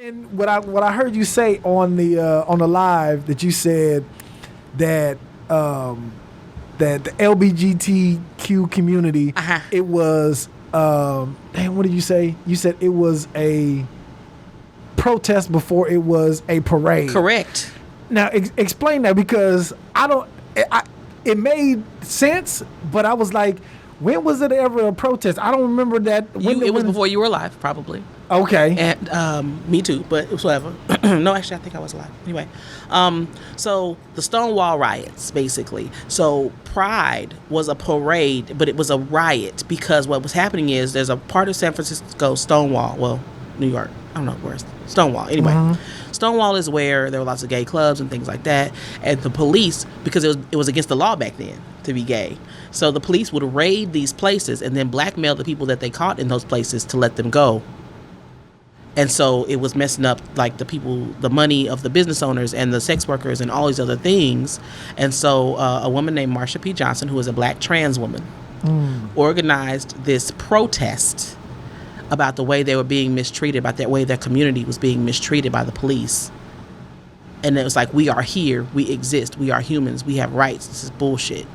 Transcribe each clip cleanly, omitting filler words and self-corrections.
And what I heard you say on the live, that you said that that the LGBTQ community, it was what did you say? You said it was a protest before it was a parade. Correct. Now explain that, because it made sense, but I was like, when was it ever a protest? I don't remember that. It was before you were alive, probably. Okay. And me too, but it was whatever. No, actually, I think I was alive. Anyway, so the Stonewall riots, basically. So Pride was a parade, but it was a riot because what was happening is there's a part of San Francisco, Stonewall, well, New York, I don't know where's Stonewall. Anyway, Stonewall is where there were lots of gay clubs and things like that. And the police, because it was against the law back then to be gay, so the police would raid these places and then blackmail the people that they caught in those places to let them go. And so it was messing up, like, the money of the business owners and the sex workers and all these other things. And so a woman named Marsha P. Johnson, who is a black trans woman, organized this protest about the way they were being mistreated, about the way their community was being mistreated by the police. And it was like, we are here, we exist, we are humans, we have rights, this is bullshit.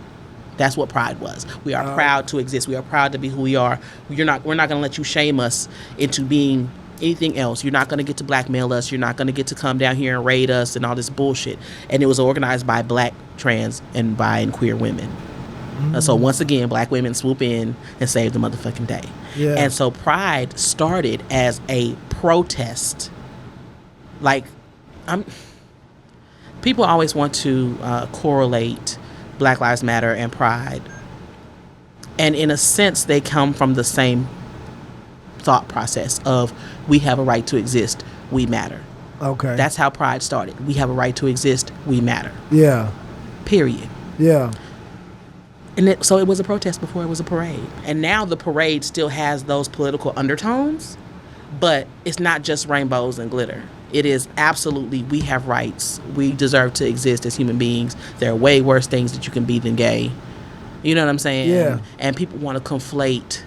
That's what Pride was. We are proud to exist, we are proud to be who we are. We're not going to let you shame us into being anything else. You're not going to get to blackmail us, you're not going to get to come down here and raid us and all this bullshit. And it was organized by black, trans, and bi and queer women. So once again, black women swoop in and save the motherfucking day. Yeah. And so Pride started as a protest. Like, people always want to correlate Black Lives Matter and Pride. And in a sense, they come from the same thought process of, we have a right to exist, we matter. Okay. That's how Pride started. We have a right to exist, we matter. Yeah. Period. Yeah. And so it was a protest before it was a parade. And now the parade still has those political undertones, but it's not just rainbows and glitter. It is absolutely, we have rights. We deserve to exist as human beings. There are way worse things that you can be than gay. You know what I'm saying? Yeah. And people want to conflate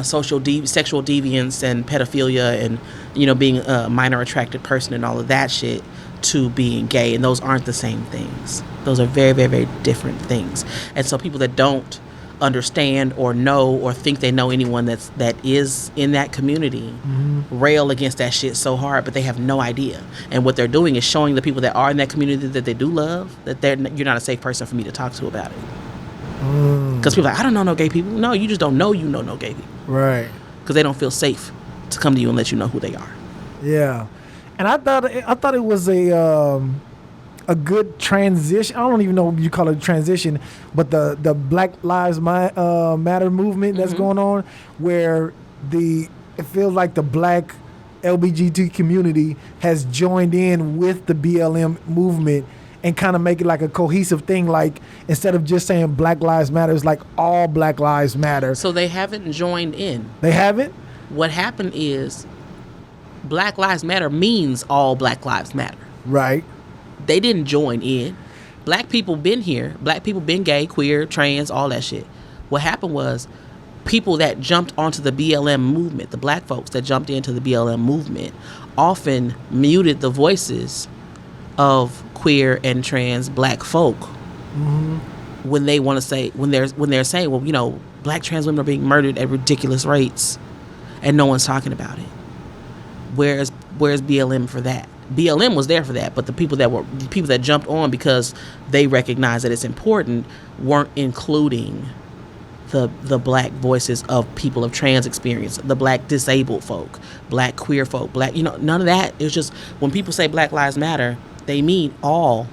sexual deviance and pedophilia and, being a minor attracted person and all of that shit to being gay, and those aren't the same things. Those are very, very, very different things. And so people that don't understand or know or think they know anyone that is in that community rail against that shit so hard, but they have no idea. And what they're doing is showing the people that are in that community that they do love that you're not a safe person for me to talk to about it. Because people are like, I don't know no gay people. No, you just don't know no gay people. Right. Because they don't feel safe to come to you and let you know who they are. Yeah. And I thought it was a good transition. I don't even know if you call it a transition, but the Black Lives Matter movement that's going on, where it feels like the black LGBT community has joined in with the BLM movement and kind of make it like a cohesive thing. Like, instead of just saying Black Lives Matter, it's like all Black Lives Matter. So they haven't joined in. They haven't? What happened is Black Lives Matter means all Black Lives Matter. Right. They didn't join in. Black people been here. Black people been gay, queer, trans, all that shit. What happened was people that jumped onto the BLM movement, the black folks that jumped into the BLM movement, often muted the voices of queer and trans black folk when they want to say, when they're saying, well, black trans women are being murdered at ridiculous rates and no one's talking about it. Where's BLM for that? BLM was there for that, but the people that jumped on because they recognize that it's important weren't including the black voices of people of trans experience, the black disabled folk, black queer folk, black, none of that. It's just, when people say Black Lives Matter, they mean all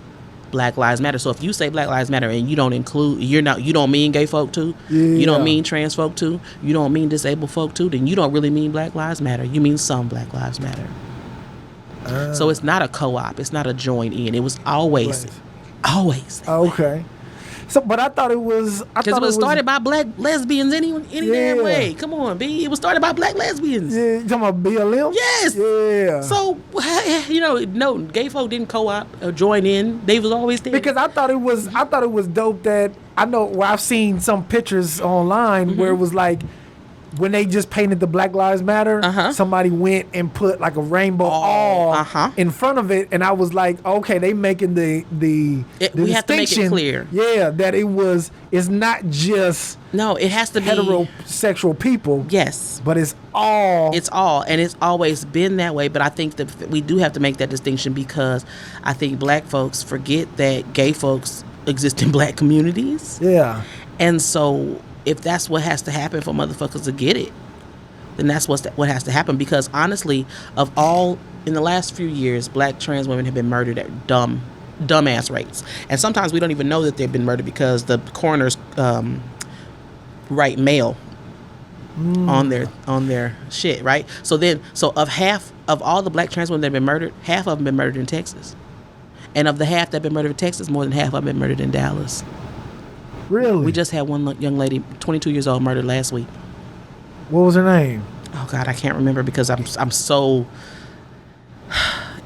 Black Lives Matter. So if you say Black Lives Matter and you don't include, you don't mean gay folk too, you don't mean trans folk too, you don't mean disabled folk too, then you don't really mean Black Lives Matter. You mean some Black Lives Matter. So it's not a co-op. It's not a join in. It was always. Okay. So, but I thought it was because it was started by black lesbians any damn way. Come on, B. It was started by black lesbians. Yeah, you talking about BLM? Yes. Yeah. So no, gay folk didn't co-op or join in. They was always there. Because I thought it was dope that I've seen some pictures online where it was like when they just painted the Black Lives Matter, somebody went and put like a rainbow all in front of it, and I was like, okay, they making the we have to make it clear, that it's not just it has to be heterosexual people, but it's all, and it's always been that way. But I think that we do have to make that distinction, because I think Black folks forget that gay folks exist in Black communities, and so if that's what has to happen for motherfuckers to get it, then that's what has to happen. Because honestly, in the last few years, Black trans women have been murdered at dumbass rates, and sometimes we don't even know that they've been murdered because the coroners write mail on their shit, right? So of all the Black trans women that have been murdered, half of them been murdered in Texas, and of the half that have been murdered in Texas, more than half of them been murdered in Dallas. Really? We just had one young lady, 22 years old, murdered last week. What was her name? Oh God, I can't remember, because I'm so.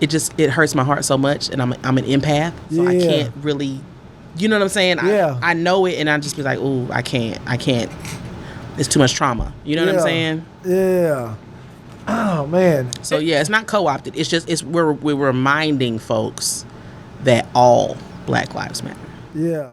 It hurts my heart so much, and I'm an empath, so I can't really. You know what I'm saying? I know it, and I just be like, ooh, I can't. It's too much trauma. You know what I'm saying? Yeah. Oh man. So it's not co-opted. It's just we're reminding folks that all Black lives matter. Yeah.